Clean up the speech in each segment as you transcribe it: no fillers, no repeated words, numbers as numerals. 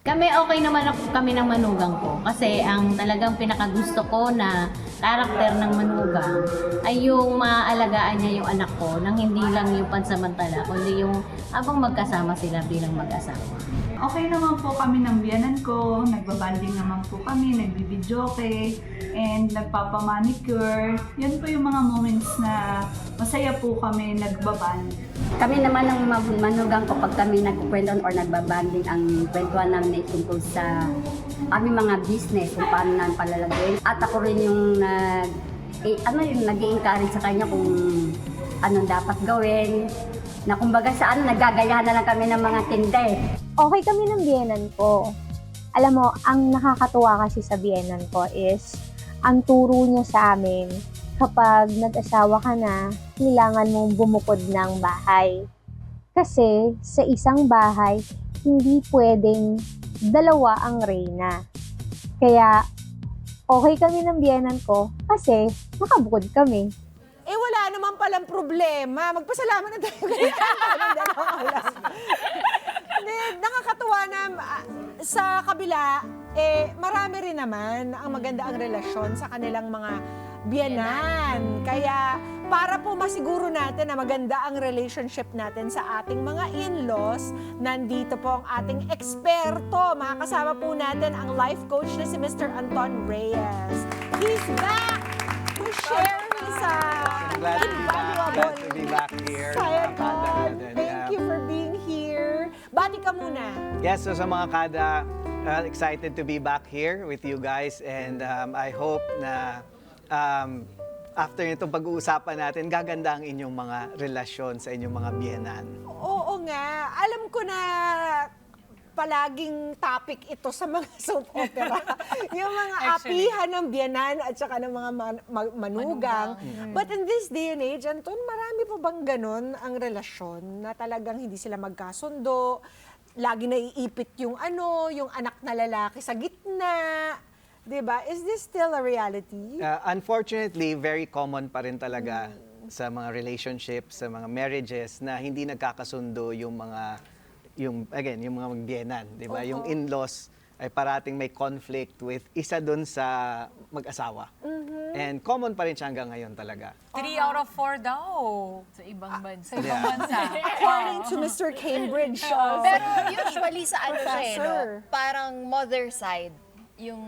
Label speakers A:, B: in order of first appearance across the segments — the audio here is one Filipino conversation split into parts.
A: Kami okay naman ako kami ng manugang ko kasi ang talagang pinakagusto ko na karakter ng manugang ay yung maaalagaan niya yung anak ko nang hindi lang yung pansamantala kundi yung habang magkasama sila bilang mag-asawa.
B: Okay naman po kami ng biyanan ko, nagbabanding naman po kami, nagbibidyoke, and nagpapamanicure. Yan po yung mga moments na masaya po kami nagbaband.
C: Kami naman ang manugang ko pag kami nagkukwentuhan or nagbabanding, ang kwentuhan namin ay tungkol sa aming mga business, kung paano namin palalagyan. At ako rin yung nag-i-encourage sa kanya kung anong dapat gawin. Na kumbaga saan, nagagayahan na lang kami ng mga tinde.
D: Okay kami ng biyenan ko. Alam mo, ang nakakatuwa kasi sa biyenan ko is ang turo niya sa amin kapag nag-asawa ka na, kailangan mong bumukod ng bahay. Kasi sa isang bahay, hindi pwedeng dalawa ang reyna. Kaya okay kami ng biyenan ko kasi nakabukod kami.
E: Eh, wala naman palang problema. Magpasalamat na tayo kaya ng dalawang alas. Hindi, nakakatuwa na sa kabila, marami rin naman ang maganda ang relasyon sa kanilang mga biyanan. Kaya para po masiguro natin na maganda ang relationship natin sa ating mga in-laws, nandito po ang ating eksperto. Makakasama po natin ang life coach na si Mr. Anton Reyes. He's back to share his
F: Glad to be back here.
E: Thank you for being here. Bati ka muna.
F: Yes, so sa mga kada, excited to be back here with you guys, and I hope na after nitong pag-uusapan natin, gaganda ang inyong mga relasyon sa inyong mga biyenan.
E: Oo nga. Alam ko na palaging topic ito sa mga soap opera. Yung mga apihan ng biyanan at saka ng mga manugang. But in this day and age, Anton, marami pa bang ganun ang relasyon na talagang hindi sila magkasundo, lagi naiipit yung yung anak na lalaki sa gitna. Diba? Is this still a reality?
F: Unfortunately, very common pa rin talaga sa mga relationships, sa mga marriages na hindi nagkakasundo yung mga mga magbiyenan, di ba? Yung in-laws ay parating may conflict with isa dun sa mag-asawa. And common pa rin siya hanggang ngayon talaga.
G: 3 out of 4 daw sa ibang bansa. Sa ibang bansa.
E: According to Mr. Cambridge.
H: Pero usually sa ano siya,
E: Professor.
H: parang mother side, yung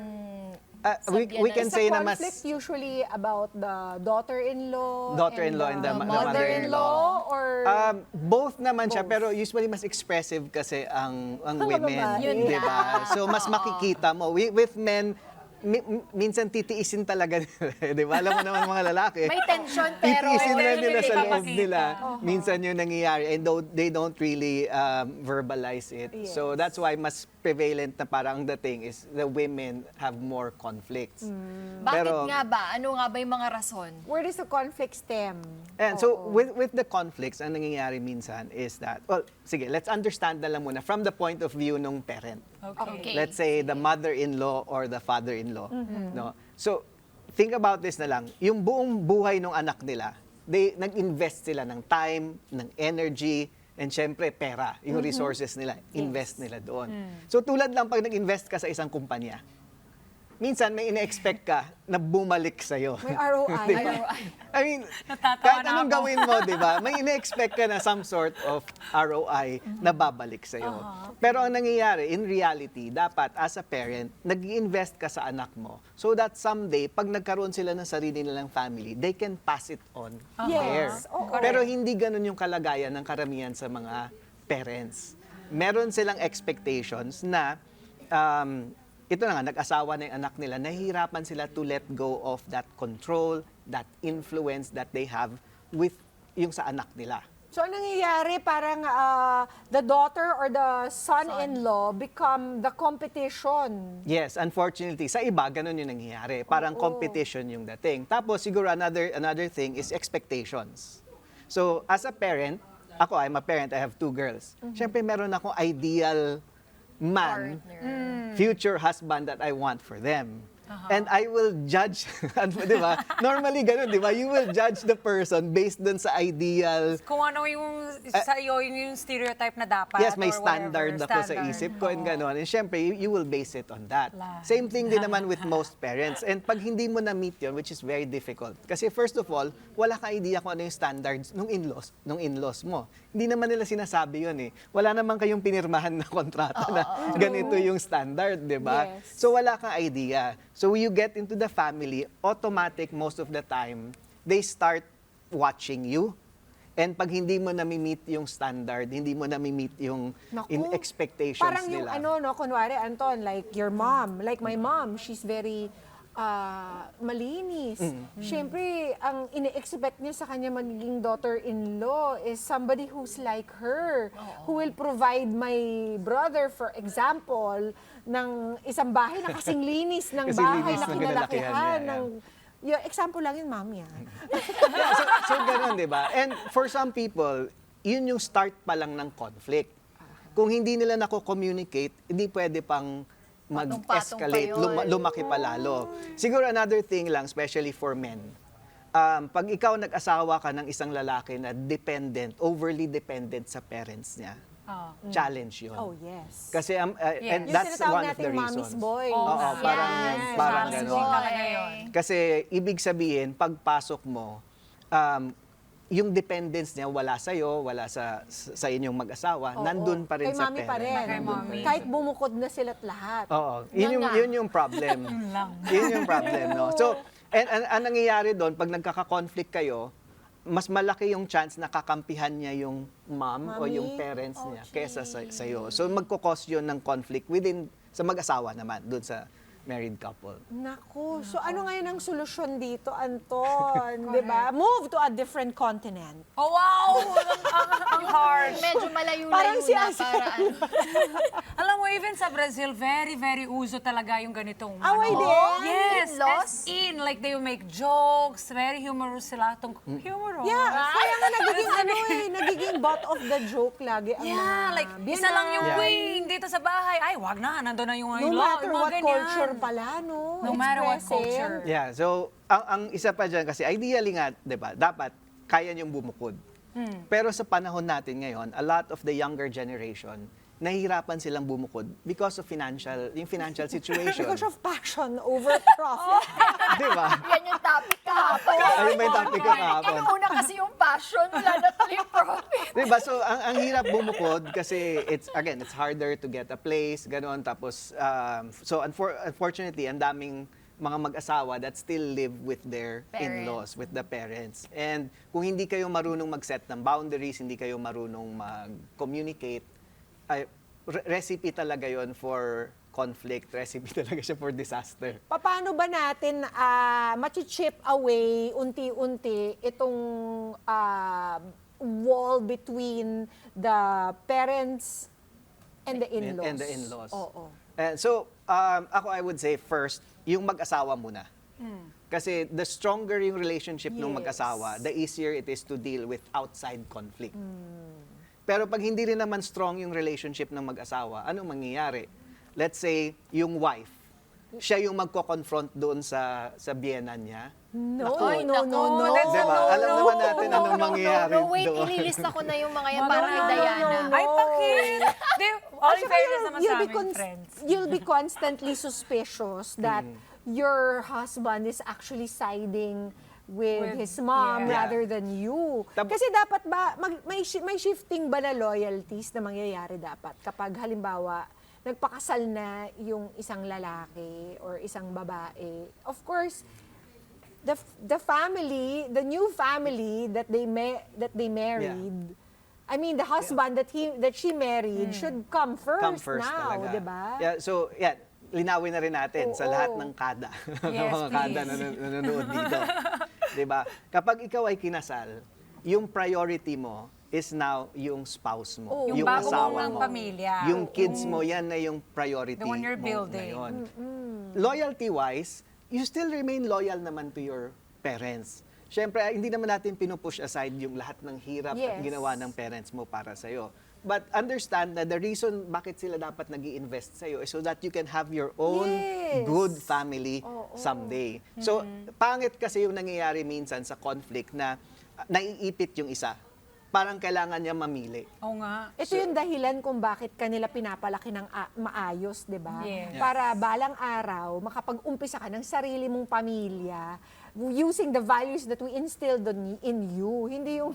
F: We can say na mas
E: conflict usually about the daughter-in-law
F: daughter-in-law and the
E: mother-in-law or
F: both naman siya,
E: Both.
F: pero usually mas expressive kasi ang
E: Mga
F: women,
E: babae. Yun
F: di ba? So mas makikita mo. With men, minsan titiisin talaga nila, di ba? Alam mo naman mga lalaki.
H: may tension pero
F: Titiisin na nila sa loob
G: papakita.
F: nila. Minsan yung nangyayari and they don't really verbalize it.
E: Yes.
F: So that's why mas prevalent na parang dating is the women have more conflicts.
H: bakit nga ba? Ano nga ba yung mga rason?
E: where does the conflict stem?
F: And so with the conflicts, ang nangyayari minsan is that, well, sige, let's understand na lang muna from the point of view ng parent.
H: Okay.
F: Let's say the mother-in-law or the father-in-law. No? So think about this na lang. Yung buong buhay ng anak nila, nag-invest sila ng time, ng energy, and syempre pera, yung resources nila, invest nila doon. So tulad lang pag nag-invest ka sa isang kumpanya, minsan may ine-expect ka na bumalik sa'yo.
E: May ROI.
F: Di ba? I mean,
G: Natatawa
F: kahit
G: na
F: anong
G: ako.
F: gawin mo, di ba? May ine-expect ka na some sort of ROI na babalik sa'yo. Pero ang nangyayari, in reality, dapat as a parent, nag-invest ka sa anak mo so that someday, pag nagkaroon sila ng sarili nilang family, they can pass it on there.
E: Yes. Oo.
F: Pero hindi ganun yung kalagayan ng karamihan sa mga parents. Meron silang expectations na ito na nga, nag-asawa na yung anak nila, nahihirapan sila to let go of that control, that influence that they have with yung sa anak nila.
E: So, ang nangyayari, parang the daughter or the son-in-law become the competition.
F: Yes, unfortunately, sa iba, ganun yung nangyayari. Parang competition yung dating. Tapos, siguro another thing is expectations. So, as a parent, I'm a parent, I have 2 girls. Siyempre, meron akong ideal man, future husband that I want for them. And I will judge, di ba? Normally ganun, di ba? You will judge the person based dun sa ideal.
G: Kung ano yung sa iyo, yung stereotype na dapat.
F: Yes, may
G: or whatever,
F: standard ako sa
G: standard.
F: isip ko and
G: Oo.
F: gano'n. And syempre, you will base it on that.
G: Lahat.
F: Same thing din naman with most parents. And pag hindi mo na-meet yun, which is very difficult. Kasi first of all, wala kang idea kung ano yung standards nung in-laws mo. Hindi naman nila sinasabi yun eh. Wala naman kayong pinirmahan na kontrata na ganito yung standard, di ba?
E: Yes.
F: So wala kang idea. So you get into the family, automatic most of the time, they start watching you. And pag hindi mo na-meet yung standard, hindi mo na-meet yung
E: Naku,
F: expectations
E: parang yung
F: nila.
E: kunwari, Anton, like your mom, like my mom, she's very malinis. Siyempre, ang ine-expect niya sa kanya magiging daughter-in-law is somebody who's like her, who will provide my brother, for example, ng isang bahay na kasing linis ng
F: Kasing
E: bahay
F: linis
E: na
F: ng
E: kinalakihan.
F: kinalakihan niya,
E: Yung example lang yun, ma'am, yan.
F: So ganun, di ba? And for some people, yun yung start pa lang ng conflict. Kung hindi nila nako-communicate, hindi pwede pang mag-escalate,
H: Patong-patong pa yun.
F: lumaki pa lalo. Siguro another thing lang, especially for men, pag ikaw nag-asawa ka ng isang lalaki na dependent, overly dependent sa parents niya, challenge yun.
E: Oh, yes.
F: Kasi, and
E: Yung
F: that's
E: tinatawag
F: one of the
E: nating mommy's
F: reasons.
E: boy.
F: Oo, parang,
H: Yes,
F: parang
H: mommy's
F: ganon.
H: boy.
G: Talaga yun.
F: Kasi ibig sabihin, pagpasok mo, yung dependence niya wala sa'yo, wala sa inyong mag-asawa, nandun pa rin
E: Kay
F: sa
E: mommy
F: parent.
E: pa rin.
G: Kay mommy.
E: Kahit bumukod na sila't lahat.
F: Oo,
E: Yan nga.
F: yun yung problem. Yun yung problem, no? So, and ang nangyayari doon, pag nagkaka-conflict kayo, mas malaki yung chance na kakampihan niya yung mom o
E: Mommy?
F: yung parents niya kesa sa'yo. So, magkukos yun ng conflict within, sa mag-asawa naman, doon sa married couple.
E: Naku, so ano ngayon ang solusyon dito, Anton? Di ba? Move to a different continent.
G: Oh, wow! Ang hard.
H: Medyo malayo-layo
E: Parang si
H: na
E: Asa.
H: para ano.
G: Alam mo, even sa Brazil, very, very uso talaga yung ganitong...
E: Away din?
G: Yes,
H: In-laws?
G: as in. Like, they will make jokes, very humorous sila. Humorous.
E: Yeah, kaya nga nagiging butt of the joke lagi ang
G: Yeah,
E: mga
G: like,
E: biyanan.
G: isa lang yung queen dito sa bahay. Ay, wag na, nandun na yung
E: No
G: in-law,
E: matter
G: yung mga
E: what
G: ganyan.
E: culture pala, no?
G: No matter what
E: Expressive.
G: culture.
F: Yeah, so ang isa pa dyan kasi ideally nga, 'di ba? Dapat kaya niyong bumukod. Pero sa panahon natin ngayon, a lot of the younger generation nahihirapan silang bumukod because of financial situation.
E: Because of passion over profit.
F: 'Di ba?
H: Yan yung topic kahapon.
F: Ayun ba yung topic ko kahapon?
H: Inuuna kasi yung passion, wala na tuloy yung profit.
F: Diba? So, ang hirap bumukod kasi it's harder to get a place, gano'n. Tapos, unfortunately, ang daming mga mag-asawa that still live with their in-laws, with the parents. And kung hindi kayo marunong mag-set ng boundaries, hindi kayo marunong mag-communicate, recipe talaga yon for conflict, recipe talaga siya for disaster.
E: Paano ba natin machi-chip away unti-unti itong wall between the parents and the in-laws?
F: And the in-laws.
E: Oo.
F: And so, ako I would say first, yung mag-asawa muna. Kasi the stronger yung relationship ng
E: Yes.
F: mag-asawa, the easier it is to deal with outside conflict. Pero pag hindi rin naman strong yung relationship ng mag-asawa, anong mangyayari? Let's say, yung wife, siya yung magko-confront doon sa biyenan niya.
E: No,
H: Ay,
E: no,
H: nako.
E: no, no.
F: Diba? Alam naman natin anong mangyayari
H: No, wait,
F: doon.
H: ililista ko na yung mga yan para kay Diana.
G: Ay, bakit? Di, all in fairness naman sa aming friends.
E: You'll be constantly suspicious that your husband is actually siding with his mom
G: yeah.
E: rather than you. Kasi dapat ba, may shifting ba na loyalties na mangyayari dapat kapag halimbawa, nagpakasal na yung isang lalaki or isang babae. Of course, the family, the new family that they married, I mean, the husband that she married should come first, now,
F: talaga.
E: di ba?
F: Yeah, so, yeah, linawin na rin natin sa
E: Oo.
F: lahat ng kada.
G: Yes,
F: mga kada na nanonood dito. Diba? Kapag ikaw ay kinasal, yung priority mo is now yung spouse mo,
G: Yung bago mo ng pamilya.
F: Yung kids mo, yan na yung priority
G: The one you're
F: mo
G: building.
F: ngayon. Loyalty-wise, you still remain loyal naman to your parents. Siyempre, hindi naman natin pinupush aside yung lahat ng hirap at
E: Yes.
F: ginawa ng parents mo para sa'yo. But understand na the reason bakit sila dapat nag-i-invest sa'yo is so that you can have your own
E: Yes.
F: good family someday. So, pangit kasi yung nangyayari minsan sa conflict na naiipit yung isa. Parang kailangan niya mamili.
G: Oo nga.
E: Ito yung dahilan kung bakit kanila pinapalaki ng maayos, di ba?
G: Yes.
E: Para balang araw, makapag-umpisa ka ng sarili mong pamilya using the values that we instilled in you. Hindi yung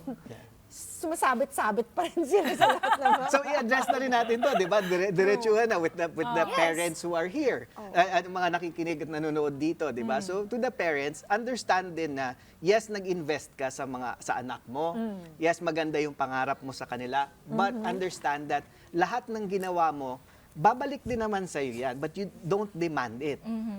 E: sumasabit-sabit pa rin sila sa lahat ng mga...
F: So i-address na rin natin to, 'di ba? Diretsuhan na with the parents who are here. At mga nakikinig at nanonood dito, 'di ba? So to the parents, understand din na yes, nag-invest ka sa anak mo. Yes, maganda yung pangarap mo sa kanila, but understand that lahat ng ginawa mo babalik din naman sa iyo yan, but you don't demand it.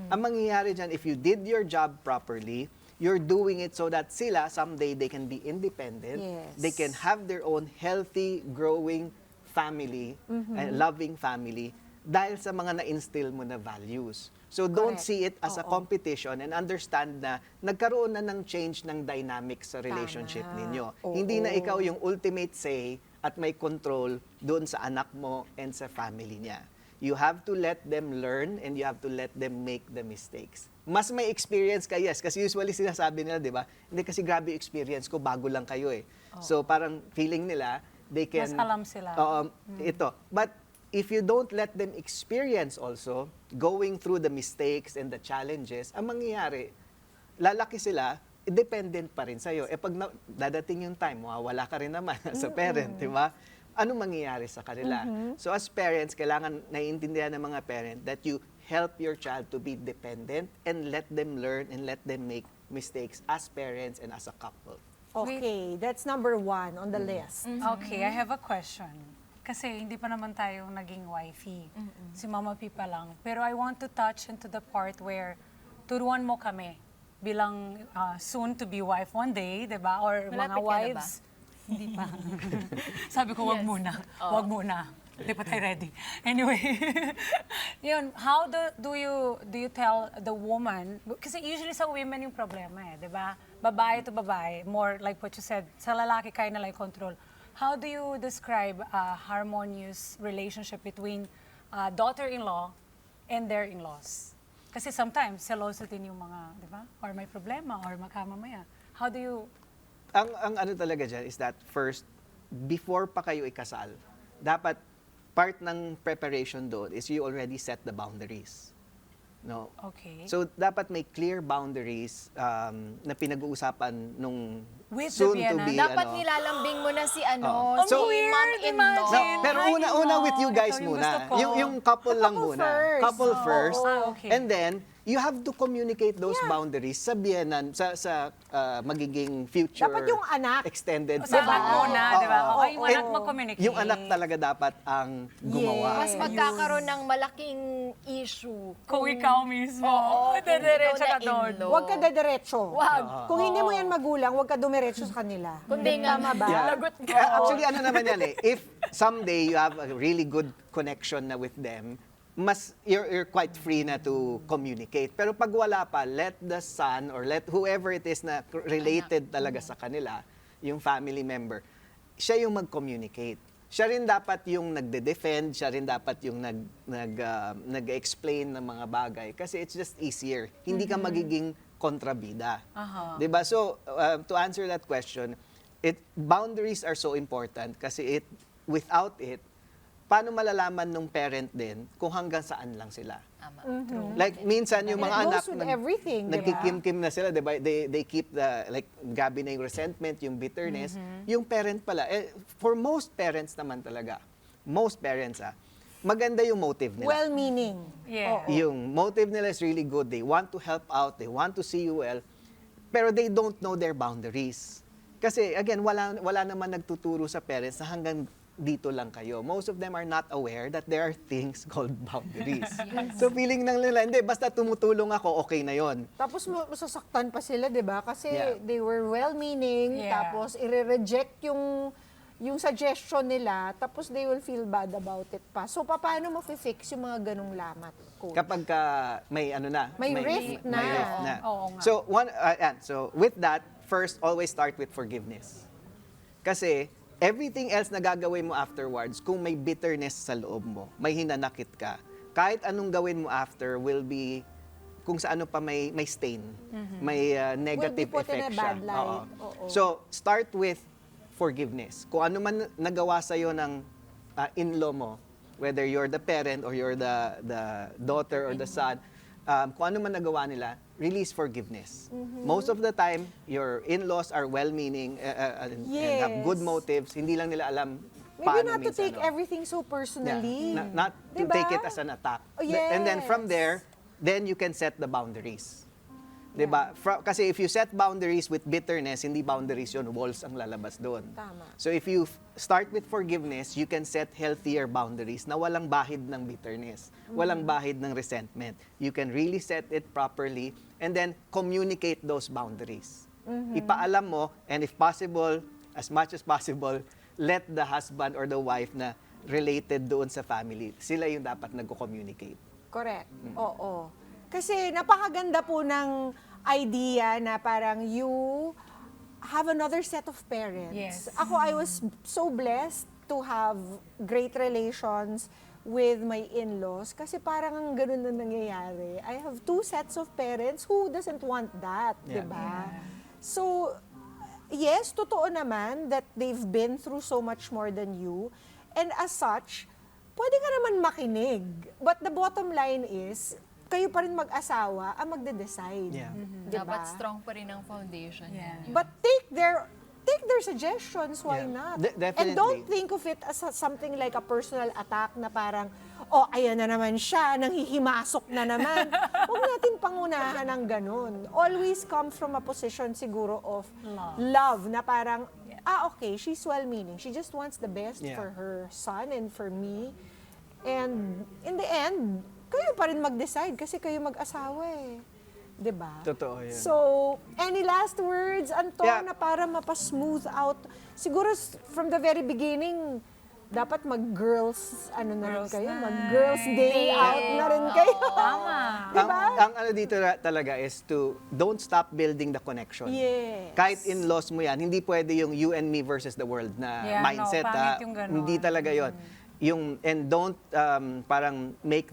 F: Ang mangyayari diyan, if you did your job properly, you're doing it so that sila, someday, they can be independent.
E: Yes.
F: They can have their own healthy, growing family, and loving family, dahil sa mga na-instill mo na values. So don't see it as a competition and understand na nagkaroon na ng change ng dynamics sa relationship ninyo. Hindi na ikaw yung ultimate say at may control doon sa anak mo and sa family niya. You have to let them learn and you have to let them make the mistakes. Mas may experience ka, yes. Kasi usually sinasabi nila, di ba? Hindi, kasi grabe yung experience ko, bago lang kayo eh. So parang feeling nila, they can...
G: Mas alam sila.
F: Ito. But if you don't let them experience also, going through the mistakes and the challenges, ang mangyayari, lalaki sila, dependent pa rin sa'yo. Pag dadating yung time, wala ka rin naman sa parent, di ba? Ano mangyayari sa kanila? So as parents, kailangan naiintindihan ng mga parent that you help your child to be dependent and let them learn and let them make mistakes as parents and as a couple.
E: Okay, that's number 1 on the list.
G: Okay, I have a question. Kasi hindi pa naman tayo naging wifey. Si Mama P pa lang. Pero I want to touch into the part where turuan mo kami bilang soon to be wife one day, 'di ba? Or
H: Malapit
G: mga
H: ka na ba?
G: wives. Hindi pa. Sabi ko, wag muna. Wag muna. Hindi pa tayo ready. Anyway, yun, how do you tell the woman, kasi usually sa women yung problema eh, di ba? Babae to babae, more like what you said, sa lalaki kaya nila yung control. How do you describe a harmonious relationship between daughter-in-law and their in-laws? Kasi sometimes, seloso din yung mga, di ba? Or may problema, or magkamamaya. How do you...
F: Ang ano talaga dyan is that first, before pa kayo ikasal, dapat part ng preparation doon is you already set the boundaries. No?
G: Okay.
F: So, dapat may clear boundaries na pinag-uusapan nung
G: With the
F: soon-to-be,
H: Dapat nilalambing mo na si si
F: So,
H: mom-in-law.
F: No, pero
G: Ay,
F: una
G: no.
F: with you guys
G: Ito yung
F: muna.
G: gusto ko.
F: Yung couple lang muna.
E: first.
F: Couple first.
G: Okay.
F: And then, you have to communicate those boundaries sa biyenan, sa magiging future
E: Dapat yung anak.
F: extended
G: Sa anak muna, di ba?
F: Oo.
G: Okay, yung anak mag-communicate.
F: Yung anak talaga dapat ang gumawa.
H: Mas magkakaroon ng malaking issue.
G: Kung ikaw mismo.
H: Oo,
G: Dediretso
H: kung
G: ka
H: ikaw na
G: doon.
H: in-law.
E: Huwag ka dediretso.
H: Wag.
E: Kung hindi mo yan magulang, huwag ka dumiretso sa kanila.
H: Kundi nga,
E: Tama ba?
H: lagot ka.
F: Actually, ano naman yan eh. If someday you have a really good connection na with them, you're quite free na to communicate. Pero pag wala pa, let the son or let whoever it is na related talaga sa kanila, yung family member, siya yung mag-communicate. Siya rin dapat yung nagde-defend, siya rin dapat yung nag-explain ng mga bagay kasi it's just easier. Hindi ka magiging kontrabida.
G: Aha.
F: 'Di ba? So, to answer that question, boundaries are so important kasi without it, paano malalaman nung parent din kung hanggang saan lang sila? Like, minsan yung mga
E: And it
F: anak,
E: goes with everything, di ba?
F: nagkikim-kim na sila, di ba? They keep like, gabi na yung resentment, yung bitterness. Yung parent pala, for most parents naman talaga, most parents maganda yung motive nila.
E: Well-meaning.
G: Yeah.
F: Yung motive nila is really good. They want to help out, they want to see you well, pero they don't know their boundaries. Kasi, again, wala naman nagtuturo sa parents na hanggang dito lang kayo. Most of them are not aware that there are things called boundaries. So feeling nang nila, hindi, basta tumutulong ako, okay na yon.
E: Tapos masasaktan pa sila, di ba? Kasi
F: Yeah.
E: they were well-meaning,
G: Yeah.
E: tapos i-reject yung suggestion nila, tapos they will feel bad about it pa. So, paano mo fix yung mga ganong lamat, Coach?
F: Kapag may ano na.
E: May rift na.
F: May rift na.
G: Oo nga.
F: So, so with that, first, always start with forgiveness. Kasi, everything else na gagawin mo afterwards, kung may bitterness sa loob mo, may hinanakit ka, kahit anong gawin mo after will be kung sa ano pa may stain, may negative
E: put in a
F: effect siya.
E: bad light.
F: Oo.
E: Oo.
F: So, start with forgiveness. Kung ano man nagawa sa'yo ng in-law mo, whether you're the parent or you're the daughter or the son, kung ano man nagawa nila, release forgiveness. Most of the time, your in-laws are well-meaning and have good
E: Yes.
F: motives. Hindi lang nila alam
E: Maybe
F: paano
E: not to
F: minsan,
E: take
F: no?
E: everything so personally.
F: Yeah. Not to
E: Diba?
F: take it as an attack.
E: Oh,
F: And then from
E: yes.
F: there, then you can set the boundaries. Diba? Kasi if you set boundaries with bitterness, hindi boundaries yun, walls ang lalabas doon.
E: Tama.
F: So if you start with forgiveness, you can set healthier boundaries na walang bahid ng bitterness, walang bahid ng resentment. You can really set it properly and then communicate those boundaries. Ipaalam mo, and if possible, as much as possible, let the husband or the wife na related doon sa family, sila yung dapat nagko-communicate.
E: Correct. Oo. Kasi napakaganda po ng idea na parang you have another set of parents.
G: Yes.
E: Ako, I was so blessed to have great relations with my in-laws kasi parang ang ganun na nangyayari. I have two sets of parents. Who doesn't want that,
F: Yeah.
E: diba? So, yes, totoo naman that they've been through so much more than you. And as such, pwede ka naman makinig. But the bottom line is, kayo pa rin mag-asawa ang magde-decide.
F: Yeah.
E: Diba?
H: Dapat strong pa rin ang foundation.
G: Yeah.
H: ninyo.
E: But take their suggestions, why
F: Yeah.
E: not?
F: Definitely.
E: And don't think of it as something like a personal attack na parang, oh, ayan na naman siya, nanghihimasok na naman. Huwag natin pangunahan ng ganun. Always come from a position siguro of love na parang, okay, she's well-meaning. She just wants the best
F: Yeah.
E: for her son and for me. And in the end, kayo pa rin mag-decide kasi kayo mag-asawa eh. 'Di ba?
F: Totoo yun.
E: So, any last words, Anton,
F: Yeah.
E: na para mapa-smooth out? Siguro from the very beginning, dapat mag-girls, ano na rin kayo? Mag-girls day out na rin kayo.
G: Tama.
E: Diba?
F: Ang ano dito talaga is to don't stop building the connection.
E: Yes.
F: Kahit in-laws mo yan, hindi pwede yung you and me versus the world na
G: Yeah,
F: mindset.
G: no, pangit yung ganon.
F: Hindi talaga yon. And don't parang make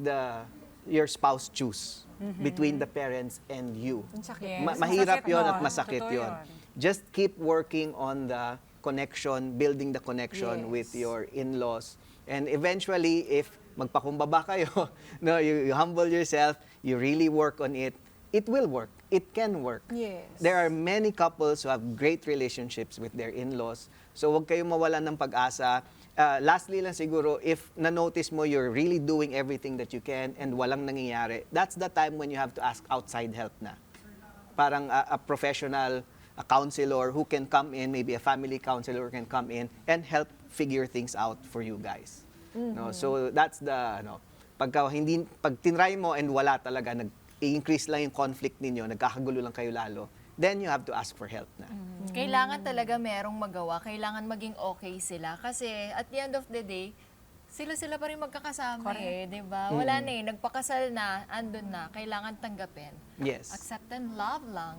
F: your spouse choose between the parents and you.
E: Ang sakit.
G: Yes.
F: Mahirap
G: Masakit
F: yon
G: nun.
F: at masakit
G: Totoo
F: yon.
G: yun.
F: Just keep working on the connection, building the connection
E: Yes.
F: with your in-laws. And eventually, if magpakumbaba kayo, no, you humble yourself, you really work on it, it will work. It can work.
E: Yes.
F: There are many couples who have great relationships with their in-laws. So huwag kayong mawalan ng pag-asa. Lastly lang siguro, if na-notice mo you're really doing everything that you can and walang nangyayari, that's the time when you have to ask outside help na. Parang a professional, a counselor who can come in, maybe a family counselor can come in and help figure things out for you guys. No, so that's the pag tinry mo and wala talaga, nag-increase lang yung conflict ninyo, nagkakagulo lang kayo lalo, then you have to ask for help na.
H: Kailangan talaga merong magawa. Kailangan maging okay sila. Kasi at the end of the day, sila pa rin magkakasama di ba? Wala na nagpakasal na, andun na. Kailangan tanggapin.
F: Yes.
H: Accept and love lang.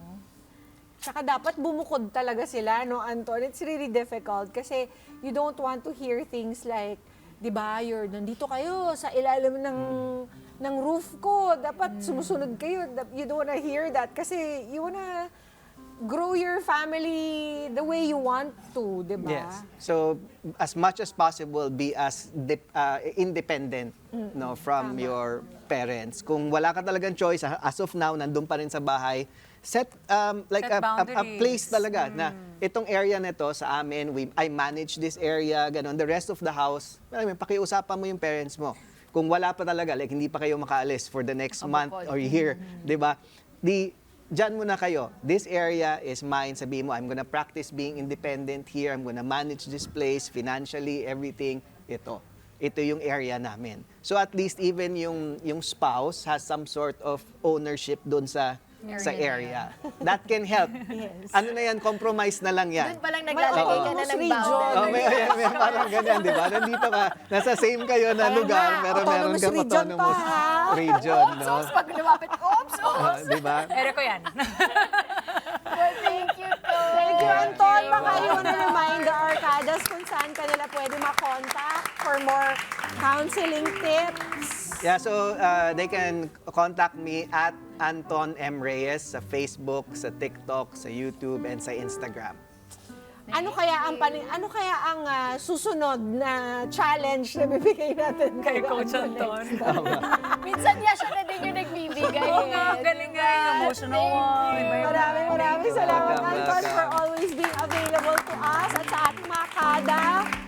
E: Tsaka dapat bumukod talaga sila, no, Anton? It's really difficult kasi you don't want to hear things like, di ba, nandito kayo sa ilalim ng roof ko. Dapat sumusunod kayo. You don't wanna hear that kasi you wanna grow your family the way you want to, di ba?
F: Yes. So as much as possible, be as independent from your parents. Kung wala ka talagang choice, as of now, nandun pa rin sa bahay, set like
G: Set
F: a
G: boundaries.
F: place talaga na itong area na to sa amin, I manage this area, ganon. The rest of the house, pakiusapan mo yung parents mo. Kung wala pa talaga, like hindi pa kayo makaalis for the next month or year, di ba? Diyan muna kayo. This area is mine. Sabi mo, I'm gonna practice being independent here. I'm gonna manage this place financially, everything. Ito yung area namin. So at least even yung spouse has some sort of ownership doon sa area. That can help. Ano na yan, compromise na lang yan.
H: Doon palang naglalagay ka na ng
E: Region.
H: boundary.
F: May parang ganyan, di ba? Nandito ka, nasa same kayo na lugar, pero meron
E: Autonomous
F: kang
E: region pa,
F: autonomous
E: ha?
F: region, no?
H: Oops, pag lumapit, oops, oops.
F: Di ba?
G: Ere ko yan.
H: Well, thank you, Tol.
E: Thank you, Anton. Baka you wanna remind the Arcadas kung saan ka nila pwede makontak for more counseling tips.
F: Yeah, so they can contact me at Anton M. Reyes sa Facebook, sa TikTok, sa YouTube, and sa Instagram.
E: Ano kaya ang susunod na challenge na bibigay natin
G: Kay Coach Anton.
H: Minsan niya siya na din yung nagbibigay.
G: Oo nga, galing nga yung emotional one.
E: Maraming salamat,
F: Welcome,
E: Anton,
F: welcome.
E: for always being available to us at sa ating mga kada.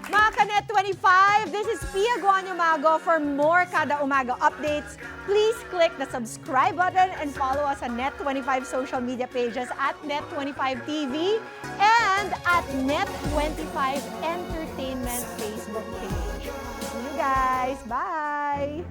E: Mga Kanet 25, this is Pia Guanyo Mago. For more Kada Umaga updates, please click the subscribe button and follow us on Net25 social media pages at Net25 TV and at Net25 Entertainment Facebook page. See you guys. Bye!